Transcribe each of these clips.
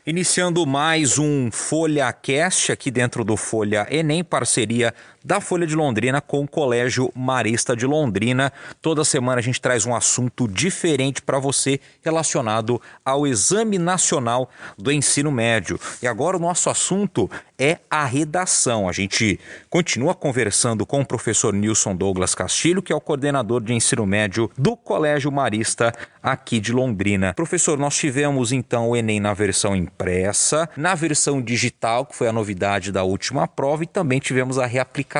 Iniciando mais um Folha Cast aqui dentro do Folha Enem, parceria da Folha de Londrina com o Colégio Marista de Londrina. Toda semana a gente traz um assunto diferente para você relacionado ao Exame Nacional do Ensino Médio. E agora o nosso assunto é a redação. A gente continua conversando com o professor Nilson Douglas Castilho, que é o coordenador de ensino médio do Colégio Marista aqui de Londrina. Professor, nós tivemos então o Enem na versão impressa, na versão digital, que foi a novidade da última prova, e também tivemos a reaplicação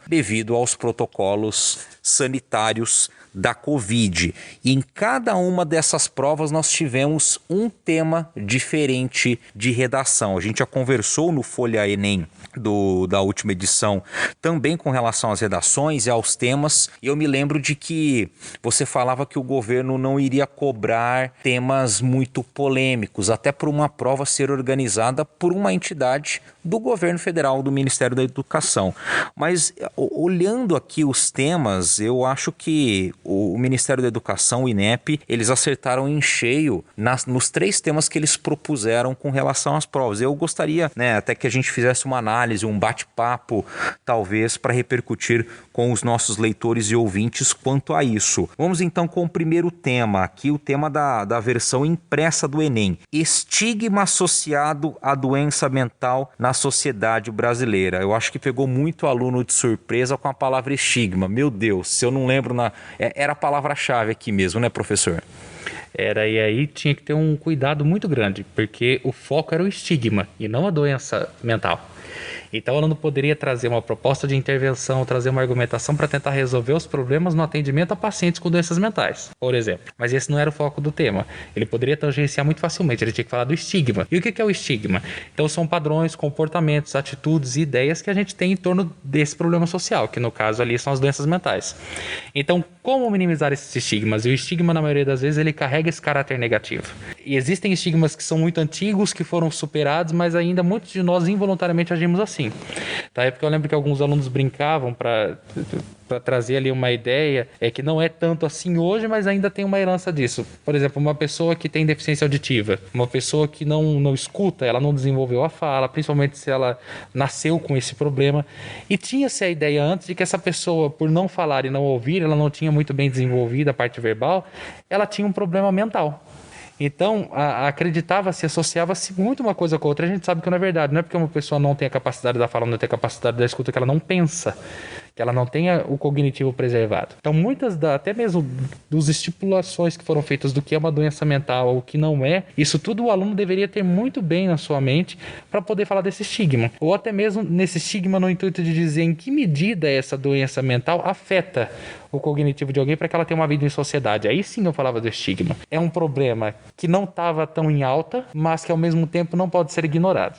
devido aos protocolos sanitários da Covid. E em cada uma dessas provas nós tivemos um tema diferente de redação. A gente já conversou no Folha Enem da última edição também com relação às redações e aos temas, e eu me lembro de que você falava que o governo não iria cobrar temas muito polêmicos, até por uma prova ser organizada por uma entidade do governo federal, do Ministério da Educação. Mas olhando aqui os temas, eu acho que o Ministério da Educação, o INEP, eles acertaram em cheio nos 3 temas que eles propuseram com relação às provas. Eu gostaria, até que a gente fizesse uma análise, um bate-papo, talvez, para repercutir com os nossos leitores e ouvintes quanto a isso. Vamos então com o primeiro tema, aqui o tema da versão impressa do Enem. Estigma associado à doença mental na sociedade brasileira. Eu acho que pegou muito aluno de surpresa com a palavra estigma. Meu Deus, se eu não lembro, era a palavra-chave aqui mesmo, né, professor? Era, e aí tinha que ter um cuidado muito grande, porque o foco era o estigma e não a doença mental. Então, o aluno poderia trazer uma proposta de intervenção, trazer uma argumentação para tentar resolver os problemas no atendimento a pacientes com doenças mentais, por exemplo. Mas esse não era o foco do tema. Ele poderia tangenciar muito facilmente, ele tinha que falar do estigma. E o que é o estigma? Então, são padrões, comportamentos, atitudes e ideias que a gente tem em torno desse problema social, que no caso ali são as doenças mentais. Então, como minimizar esses estigmas? E o estigma, na maioria das vezes, ele carrega esse caráter negativo. E existem estigmas que são muito antigos, que foram superados, mas ainda muitos de nós involuntariamente agimos assim. Tá? É porque eu lembro que alguns alunos brincavam para trazer ali uma ideia, que não é tanto assim hoje, mas ainda tem uma herança disso. Por exemplo, uma pessoa que tem deficiência auditiva, uma pessoa que não escuta, ela não desenvolveu a fala, principalmente se ela nasceu com esse problema, e tinha-se a ideia antes de que essa pessoa, por não falar e não ouvir, ela não tinha muito bem desenvolvida a parte verbal, ela tinha um problema mental. Então, acreditava-se, associava-se muito uma coisa com a outra. A gente sabe que não é verdade. Não é porque uma pessoa não tem a capacidade da fala, não tem a capacidade da escuta, que ela não pensa, que ela não tenha o cognitivo preservado. Então, muitas até mesmo dos estipulações que foram feitas do que é uma doença mental ou o que não é, isso tudo o aluno deveria ter muito bem na sua mente para poder falar desse estigma. Ou até mesmo nesse estigma no intuito de dizer em que medida essa doença mental afeta o cognitivo de alguém para que ela tenha uma vida em sociedade. Aí sim eu falava do estigma. É um problema que não estava tão em alta, mas que ao mesmo tempo não pode ser ignorado.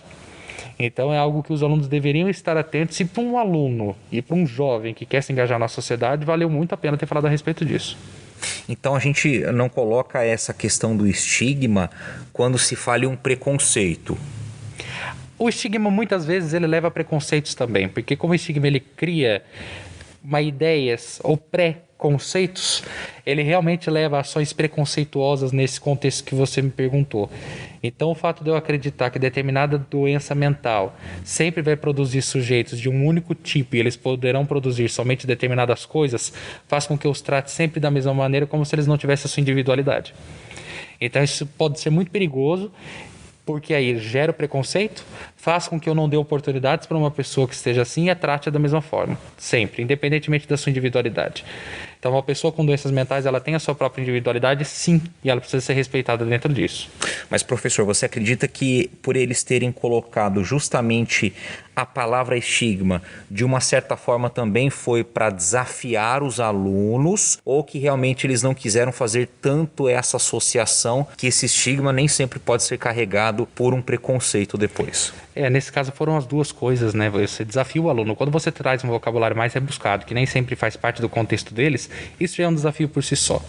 Então é algo que os alunos deveriam estar atentos, e para um aluno e para um jovem que quer se engajar na sociedade, valeu muito a pena ter falado a respeito disso. Então a gente não coloca essa questão do estigma quando se fala em um preconceito. O estigma muitas vezes ele leva a preconceitos também, porque como o estigma ele cria ideias ou pré-conceitos, ele realmente leva a ações preconceituosas nesse contexto que você me perguntou. Então, o fato de eu acreditar que determinada doença mental sempre vai produzir sujeitos de um único tipo e eles poderão produzir somente determinadas coisas, faz com que eu os trate sempre da mesma maneira, como se eles não tivessem a sua individualidade. Então, isso pode ser muito perigoso, porque aí gera o preconceito, faz com que eu não dê oportunidades para uma pessoa que esteja assim e a trate da mesma forma, sempre, independentemente da sua individualidade. Então, uma pessoa com doenças mentais, ela tem a sua própria individualidade, sim, e ela precisa ser respeitada dentro disso. Mas, professor, você acredita que por eles terem colocado justamente a palavra estigma, de uma certa forma também foi para desafiar os alunos, ou que realmente eles não quiseram fazer tanto essa associação, que esse estigma nem sempre pode ser carregado por um preconceito depois? Nesse caso foram as duas coisas, né? Você desafia o aluno. Quando você traz um vocabulário mais rebuscado, que nem sempre faz parte do contexto deles, isso já é um desafio por si só.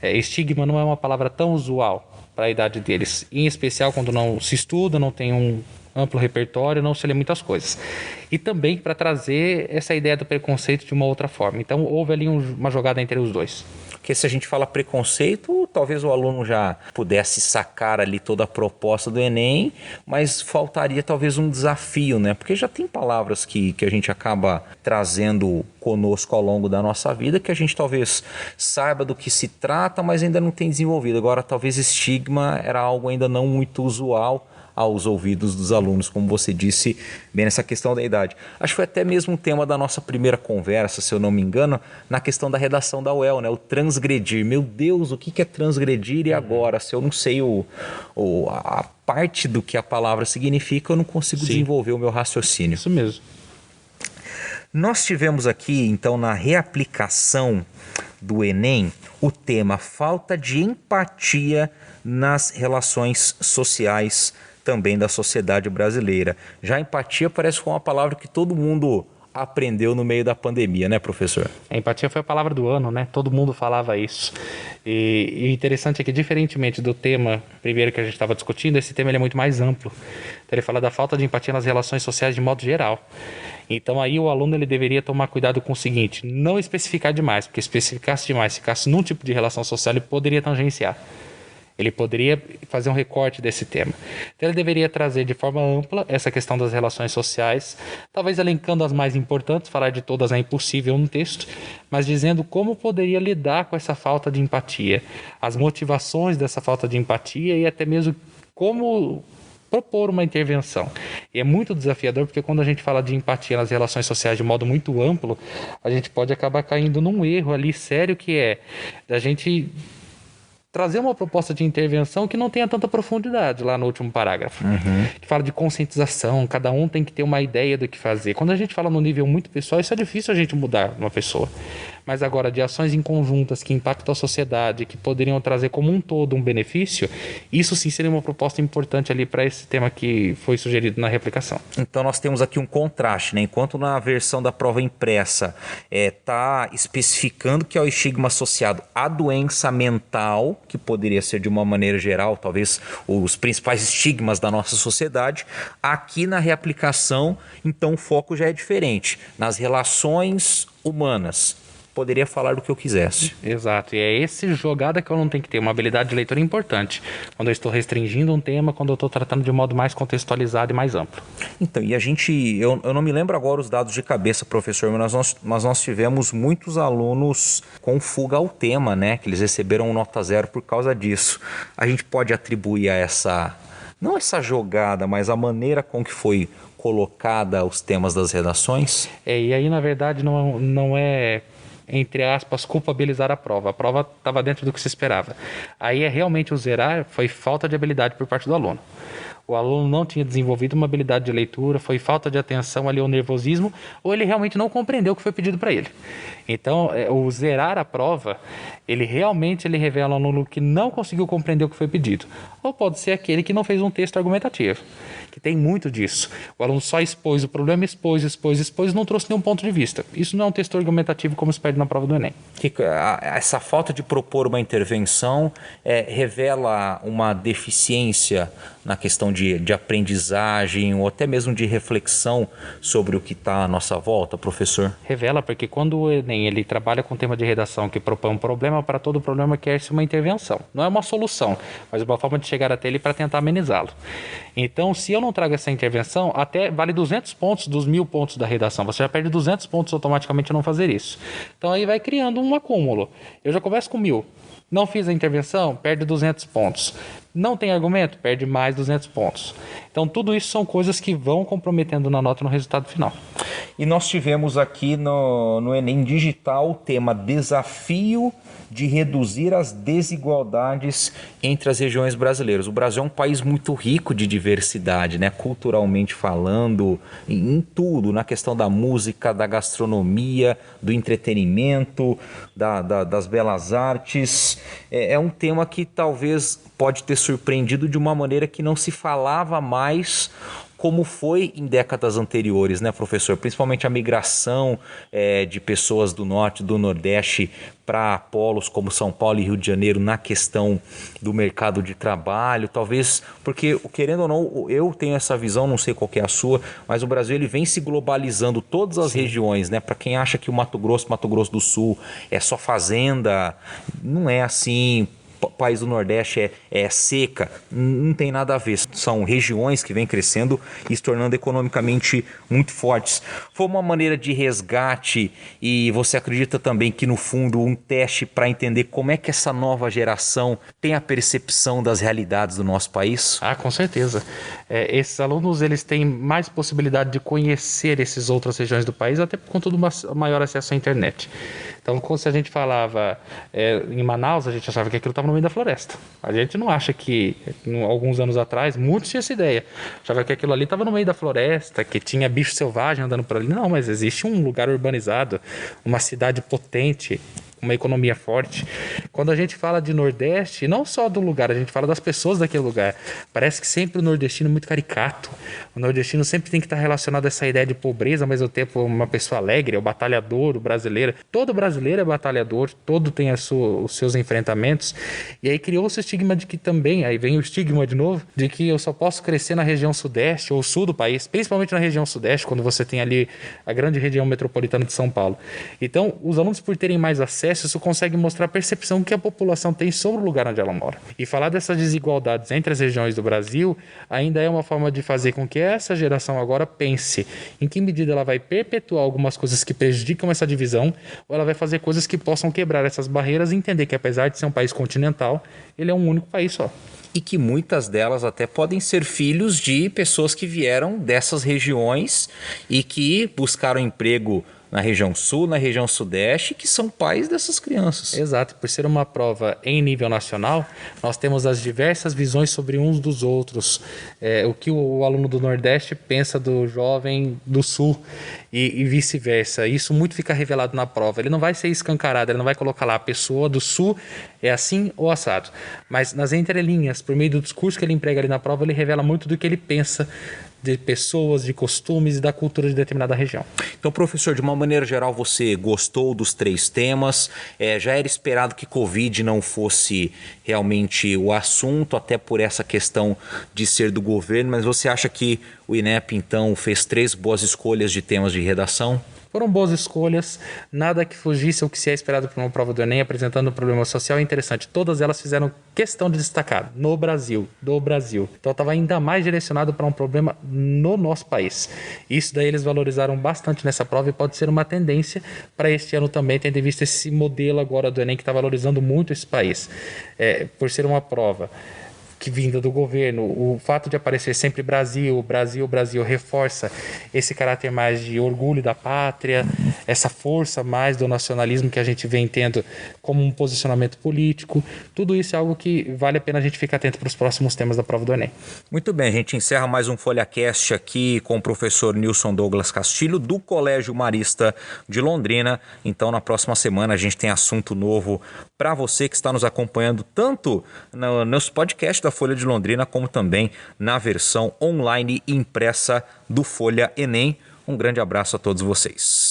Estigma não é uma palavra tão usual para a idade deles, em especial quando não se estuda, não tem um amplo repertório, não se lê muitas coisas. E também para trazer essa ideia do preconceito de uma outra forma. Então houve ali uma jogada entre os dois. Porque se a gente fala preconceito, talvez o aluno já pudesse sacar ali toda a proposta do Enem, mas faltaria talvez um desafio, né? Porque já tem palavras que a gente acaba trazendo conosco ao longo da nossa vida, que a gente talvez saiba do que se trata, mas ainda não tem desenvolvido. Agora, talvez estigma era algo ainda não muito usual aos ouvidos dos alunos, como você disse, bem nessa questão da idade. Acho que foi até mesmo um tema da nossa primeira conversa, se eu não me engano, na questão da redação da UEL, né? O transgredir. Meu Deus, o que é transgredir e agora? Se eu não sei a parte do que a palavra significa, eu não consigo desenvolver o meu raciocínio. Isso mesmo. Nós tivemos aqui, então, na reaplicação do Enem, o tema falta de empatia nas relações sociais também da sociedade brasileira. Já empatia parece que foi uma palavra que todo mundo aprendeu no meio da pandemia, né, professor? A empatia foi a palavra do ano, né? Todo mundo falava isso. E o interessante é que, diferentemente do tema primeiro que a gente estava discutindo, esse tema ele é muito mais amplo. Então, ele fala da falta de empatia nas relações sociais de modo geral. Então, aí o aluno ele deveria tomar cuidado com o seguinte, não especificar demais, porque se especificasse demais, ficasse num tipo de relação social, ele poderia tangenciar. Ele poderia fazer um recorte desse tema. Então, ele deveria trazer de forma ampla essa questão das relações sociais, talvez elencando as mais importantes, falar de todas é impossível no texto, mas dizendo como poderia lidar com essa falta de empatia, as motivações dessa falta de empatia e até mesmo como propor uma intervenção. E é muito desafiador porque quando a gente fala de empatia nas relações sociais de modo muito amplo, a gente pode acabar caindo num erro ali sério que é da gente trazer uma proposta de intervenção que não tenha tanta profundidade lá no último parágrafo. Que fala de conscientização, cada um tem que ter uma ideia do que fazer. Quando a gente fala no nível muito pessoal, isso é difícil a gente mudar uma pessoa. Mas agora, de ações em conjuntas que impactam a sociedade, que poderiam trazer como um todo um benefício, isso sim seria uma proposta importante ali para esse tema que foi sugerido na reaplicação. Então nós temos aqui um contraste, né? Enquanto na versão da prova impressa está especificando que é o estigma associado à doença mental, que poderia ser de uma maneira geral, talvez os principais estigmas da nossa sociedade, aqui na reaplicação, então o foco já é diferente, nas relações humanas. Poderia falar do que eu quisesse. Exato, e é essa jogada que eu não tenho que ter, uma habilidade de leitura importante, quando eu estou restringindo um tema, quando eu estou tratando de modo mais contextualizado e mais amplo. Então, e a gente, eu não me lembro agora os dados de cabeça, professor, mas nós tivemos muitos alunos com fuga ao tema, né, que eles receberam nota 0 por causa disso. A gente pode atribuir a essa, não essa jogada, mas a maneira com que foi colocada os temas das redações? E aí, na verdade, não é, entre aspas, culpabilizar a prova. A prova estava dentro do que se esperava. Aí é realmente o zerar, foi falta de habilidade por parte do aluno. O aluno não tinha desenvolvido uma habilidade de leitura, foi falta de atenção ali, ou nervosismo, ou ele realmente não compreendeu o que foi pedido para ele. Então, o zerar a prova, ele revela ao aluno que não conseguiu compreender o que foi pedido. Ou pode ser aquele que não fez um texto argumentativo, que tem muito disso. O aluno só expôs o problema, expôs, não trouxe nenhum ponto de vista. Isso não é um texto argumentativo como se pede na prova do Enem. Essa falta de propor uma intervenção revela uma deficiência na questão de aprendizagem ou até mesmo de reflexão sobre o que está à nossa volta, professor? Revela, porque quando o Enem ele trabalha com um tema de redação que propõe um problema, para todo problema quer-se uma intervenção. Não é uma solução, mas uma forma de chegar até ele para tentar amenizá-lo. Então, se eu não trago essa intervenção, até vale 200 pontos dos 1000 pontos da redação. Você já perde 200 pontos automaticamente ao não fazer isso. Então, aí vai criando um acúmulo. Eu já começo com 1000. Não fiz a intervenção, perde 200 pontos. Não tem argumento, perde mais 200 pontos. Então, tudo isso são coisas que vão comprometendo na nota no resultado final. E nós tivemos aqui no Enem Digital o tema desafio de reduzir as desigualdades entre as regiões brasileiras. O Brasil é um país muito rico de diversidade, né? Culturalmente falando, em tudo, na questão da música, da gastronomia, do entretenimento, das belas artes. É um tema que talvez pode ter surpreendido de uma maneira que não se falava mais como foi em décadas anteriores, né, professor? Principalmente a migração de pessoas do norte, do nordeste para polos como São Paulo e Rio de Janeiro na questão do mercado de trabalho, talvez porque, querendo ou não, eu tenho essa visão, não sei qual que é a sua, mas o Brasil ele vem se globalizando todas as regiões, né? Para quem acha que o Mato Grosso do Sul é só fazenda, não é assim. País do Nordeste é seca, não tem nada a ver. São regiões que vêm crescendo e se tornando economicamente muito fortes. Foi uma maneira de resgate e você acredita também que, no fundo, um teste para entender como é que essa nova geração tem a percepção das realidades do nosso país? Ah, com certeza. Esses alunos eles têm mais possibilidade de conhecer essas outras regiões do país, até por conta do maior acesso à internet. Então, se a gente falava em Manaus, a gente achava que aquilo estava no meio da floresta. A gente não acha que, alguns anos atrás, muitos tinham essa ideia. Achava que aquilo ali estava no meio da floresta, que tinha bicho selvagem andando por ali. Não, mas existe um lugar urbanizado, uma cidade potente, uma economia forte. Quando a gente fala de Nordeste, não só do lugar, a gente fala das pessoas daquele lugar. Parece que sempre o nordestino é muito caricato. O nordestino sempre tem que estar relacionado a essa ideia de pobreza, ao mesmo tempo uma pessoa alegre, o batalhador, o brasileiro. Todo brasileiro é batalhador, todo tem os seus enfrentamentos. E aí criou-se o estigma de que também, aí vem o estigma de novo, de que eu só posso crescer na região sudeste ou sul do país, principalmente na região sudeste, quando você tem ali a grande região metropolitana de São Paulo. Então, os alunos, por terem mais acesso, isso consegue mostrar a percepção que a população tem sobre o lugar onde ela mora. E falar dessas desigualdades entre as regiões do Brasil ainda é uma forma de fazer com que essa geração agora pense em que medida ela vai perpetuar algumas coisas que prejudicam essa divisão, ou ela vai fazer coisas que possam quebrar essas barreiras e entender que, apesar de ser um país continental, ele é um único país só. E que muitas delas até podem ser filhos de pessoas que vieram dessas regiões e que buscaram emprego na região sul, na região sudeste, que são pais dessas crianças. Exato, por ser uma prova em nível nacional, nós temos as diversas visões sobre uns dos outros. O que o aluno do Nordeste pensa do jovem do Sul e vice-versa. Isso muito fica revelado na prova. Ele não vai ser escancarado, ele não vai colocar lá a pessoa do Sul é assim ou assado. Mas nas entrelinhas, por meio do discurso que ele emprega ali na prova, ele revela muito do que ele pensa de pessoas, de costumes e da cultura de determinada região. Então, professor, de uma maneira geral, você gostou dos 3 temas? Já era esperado que Covid não fosse realmente o assunto, até por essa questão de ser do governo, mas você acha que o INEP, então, fez 3 boas escolhas de temas de redação? Foram boas escolhas, nada que fugisse ao que se é esperado por uma prova do Enem, apresentando um problema social interessante. Todas elas fizeram questão de destacar no Brasil, do Brasil. Então estava ainda mais direcionado para um problema no nosso país. Isso daí eles valorizaram bastante nessa prova e pode ser uma tendência para este ano também, tendo em vista esse modelo agora do Enem que está valorizando muito esse país. Por ser uma prova que vinda do governo, o fato de aparecer sempre Brasil, Brasil, Brasil, reforça esse caráter mais de orgulho da pátria, essa força mais do nacionalismo que a gente vem tendo como um posicionamento político. Tudo isso é algo que vale a pena a gente ficar atento para os próximos temas da prova do Enem. Muito bem, a gente encerra mais um FolhaCast aqui com o professor Nilson Douglas Castilho, do Colégio Marista de Londrina. Então, na próxima semana, a gente tem assunto novo para você que está nos acompanhando tanto nos podcasts da Folha de Londrina, como também na versão online impressa do Folha Enem. Um grande abraço a todos vocês.